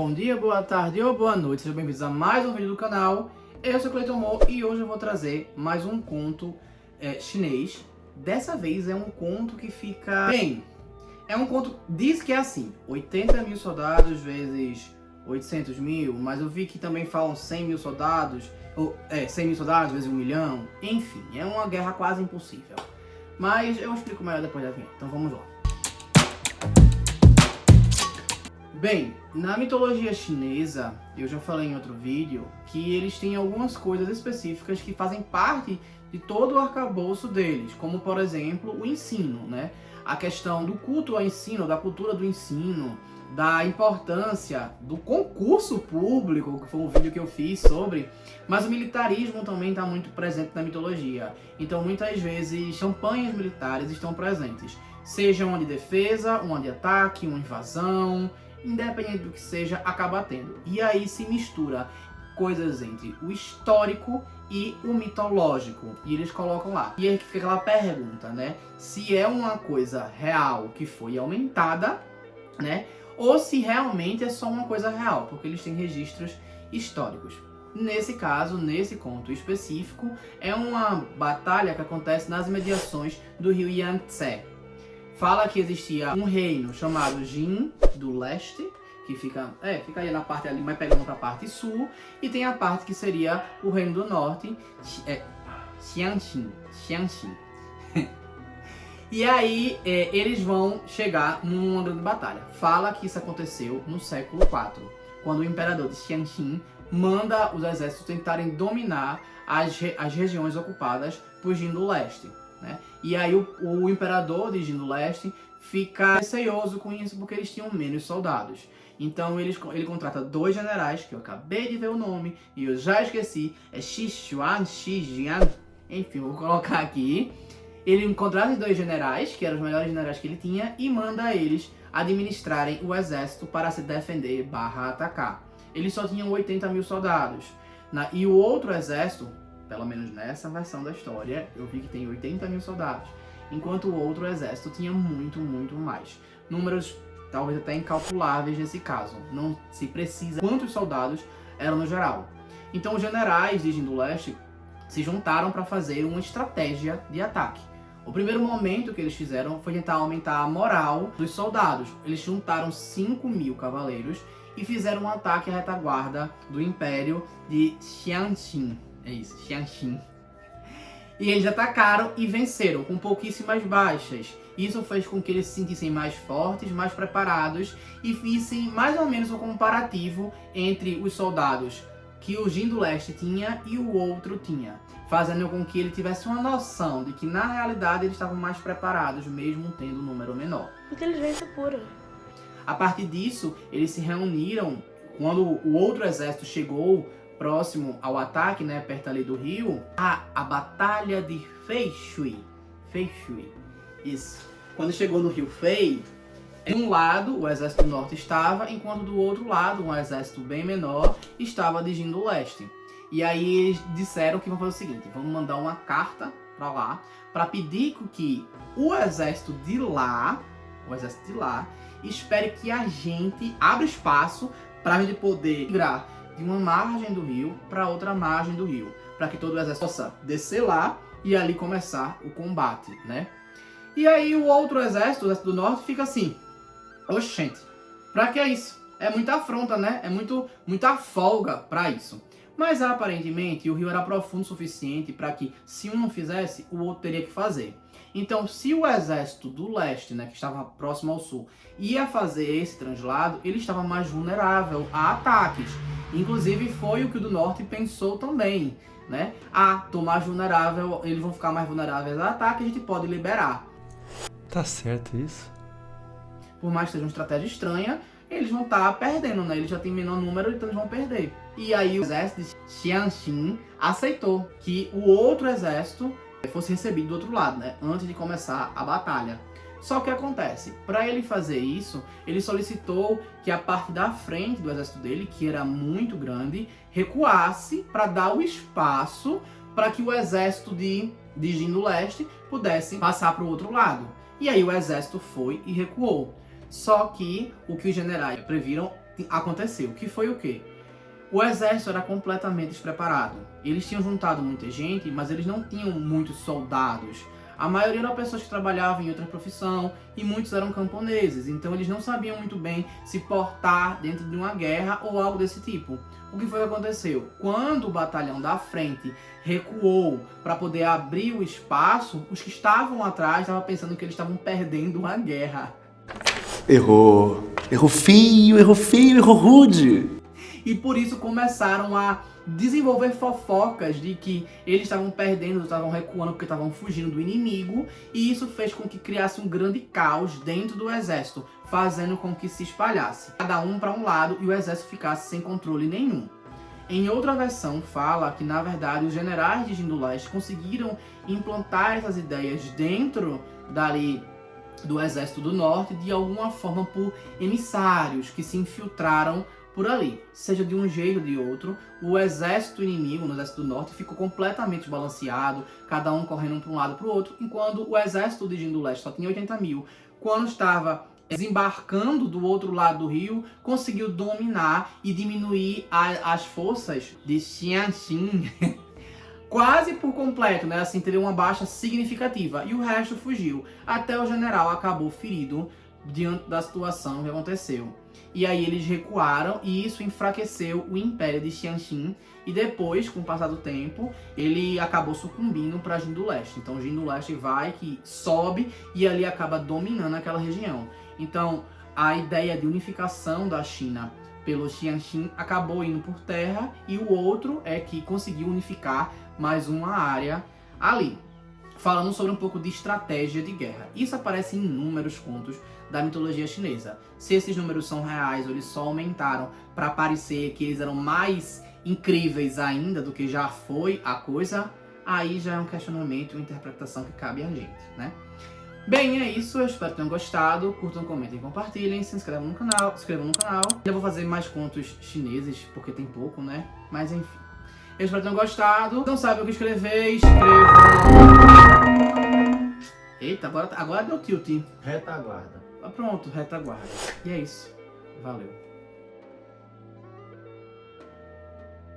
Bom dia, boa tarde ou boa noite, sejam bem-vindos a mais um vídeo do canal. Eu sou o Cleiton Mo e hoje eu vou trazer mais um conto chinês. Dessa vez é um conto que fica... Bem, é um conto, diz que é assim, 80 mil soldados vezes 800 mil, mas eu vi que também falam 100 mil soldados, 100 mil soldados vezes 1 milhão, enfim, é uma guerra quase impossível. Mas eu explico melhor depois da vinheta, então vamos lá. Bem, na mitologia chinesa, eu já falei em outro vídeo, que eles têm algumas coisas específicas que fazem parte de todo o arcabouço deles, como por exemplo o ensino, né? A questão do culto ao ensino, da cultura do ensino, da importância do concurso público, que foi um vídeo que eu fiz sobre, mas o militarismo também está muito presente na mitologia. Então muitas vezes campanhas militares estão presentes, seja uma de defesa, uma de ataque, uma invasão, independente do que seja, acaba tendo. E aí se mistura coisas entre o histórico e o mitológico. E eles colocam lá. E aí fica aquela pergunta, né? Se é uma coisa real que foi aumentada, né? Ou se realmente é só uma coisa real, porque eles têm registros históricos. Nesse caso, nesse conto específico, é uma batalha que acontece nas imediações do rio Yangtze. Fala que existia um reino chamado Jin do leste, que fica aí na parte ali, mas pegando para a parte sul, e tem a parte que seria o reino do norte, Xianxin. E aí eles vão chegar numa grande batalha. Fala que isso aconteceu no século IV, quando o imperador de Xianxin manda os exércitos tentarem dominar as regiões ocupadas por Jin do leste. Né? E aí o imperador de Jin do leste fica receoso com isso porque eles tinham menos soldados. Então ele contrata dois generais, que eu acabei de ver o nome e eu já esqueci, é Shi Xuan, Shi Jian, enfim, vou colocar aqui. Ele contrata dois generais, que eram os melhores generais que ele tinha, e manda eles administrarem o exército para se defender barra atacar. Eles só tinham 80 mil soldados. E o outro exército, pelo menos nessa versão da história, eu vi que tem 80 mil soldados, enquanto o outro exército tinha muito mais. Números talvez até incalculáveis nesse caso, não se precisa quantos soldados eram no geral. Então os generais de Jin do Leste se juntaram para fazer uma estratégia de ataque. O primeiro momento que eles fizeram foi tentar aumentar a moral dos soldados. Eles juntaram 5 mil cavaleiros e fizeram um ataque à retaguarda do Império de Xianxin. É isso, Xianxin. E eles atacaram e venceram com pouquíssimas baixas. Isso fez com que eles se sentissem mais fortes, mais preparados e vissem mais ou menos um comparativo entre os soldados que o Jin do Leste tinha e o outro tinha, fazendo com que ele tivesse uma noção de que na realidade eles estavam mais preparados, mesmo tendo um número menor. Inteligência pura. A partir disso, eles se reuniram quando o outro exército chegou próximo ao ataque, né, perto ali do rio, a batalha de Feishui. Isso. Quando chegou no rio Fei, de um lado o exército do norte estava, enquanto do outro lado, um exército bem menor, estava de Jin do leste. E aí eles disseram que vão fazer o seguinte, vamos mandar uma carta para lá, para pedir que o exército de lá, espere que a gente abra espaço para a gente poder migrar de uma margem do rio para outra margem do rio, para que todo o exército possa descer lá e ali começar o combate, né? E aí o outro exército, o exército do norte, fica assim, oxente, pra que isso? É muita afronta, né? É muita folga pra isso. Mas aparentemente o rio era profundo o suficiente para que, se um não fizesse, o outro teria que fazer. Então, se o exército do leste, né, que estava próximo ao sul, ia fazer esse translado, ele estava mais vulnerável a ataques. Inclusive foi o que o do norte pensou também, né? Tô mais vulnerável, eles vão ficar mais vulneráveis a ataques, a gente pode liberar. Tá certo isso? Por mais que seja uma estratégia estranha, eles vão estar perdendo, né? Eles já têm menor número, então eles vão perder. E aí o exército de Xianxin aceitou que o outro exército fosse recebido do outro lado, né? Antes de começar a batalha. Só que acontece, para ele fazer isso, ele solicitou que a parte da frente do exército dele, que era muito grande, recuasse para dar o espaço para que o exército de Jin do leste pudesse passar para o outro lado. E aí o exército foi e recuou. Só que o que os generais previram aconteceu, que foi o quê? O exército era completamente despreparado. Eles tinham juntado muita gente, mas eles não tinham muitos soldados. A maioria eram pessoas que trabalhavam em outra profissão e muitos eram camponeses, então eles não sabiam muito bem se portar dentro de uma guerra ou algo desse tipo. O que foi que aconteceu? Quando o batalhão da frente recuou para poder abrir o espaço, os que estavam atrás estavam pensando que eles estavam perdendo uma guerra. Errou. Errou feio, errou rude. E por isso começaram a desenvolver fofocas de que eles estavam perdendo, estavam recuando porque estavam fugindo do inimigo, e isso fez com que criasse um grande caos dentro do exército, fazendo com que se espalhasse, cada um para um lado, e o exército ficasse sem controle nenhum. Em outra versão fala que, na verdade, os generais de Jin do Leste conseguiram implantar essas ideias dentro dali do exército do norte de alguma forma por emissários que se infiltraram por ali, seja de um jeito ou de outro. O exército inimigo no exército do norte ficou completamente balanceado, cada um correndo para um lado para o outro, enquanto o exército de Jin do Leste só tinha 80 mil. Quando estava desembarcando do outro lado do rio, conseguiu dominar e diminuir as forças de Xianxin quase por completo, né? Assim, teve uma baixa significativa, e o resto fugiu, até o general acabou ferido diante da situação que aconteceu. E aí eles recuaram, e isso enfraqueceu o Império de Xianxin, e depois, com o passar do tempo, ele acabou sucumbindo para Jin do Leste. Então Jin do Leste vai, que sobe, e ali acaba dominando aquela região. Então a ideia de unificação da China pelo Xianxin acabou indo por terra, e o outro é que conseguiu unificar mais uma área ali. Falando sobre um pouco de estratégia de guerra. Isso aparece em inúmeros contos da mitologia chinesa. Se esses números são reais ou eles só aumentaram para parecer que eles eram mais incríveis ainda do que já foi a coisa, aí já é um questionamento, uma interpretação que cabe a gente, né? Bem, é isso. Eu espero que tenham gostado. Curtam, comentem, compartilhem. Se inscrevam no canal. Eu vou fazer mais contos chineses, porque tem pouco, né? Mas enfim. Eu espero que tenham gostado. Não sabe o que escrever, escrevam. Eita, agora deu tilt. Retaguarda. Pronto, retaguarda. E é isso. Valeu.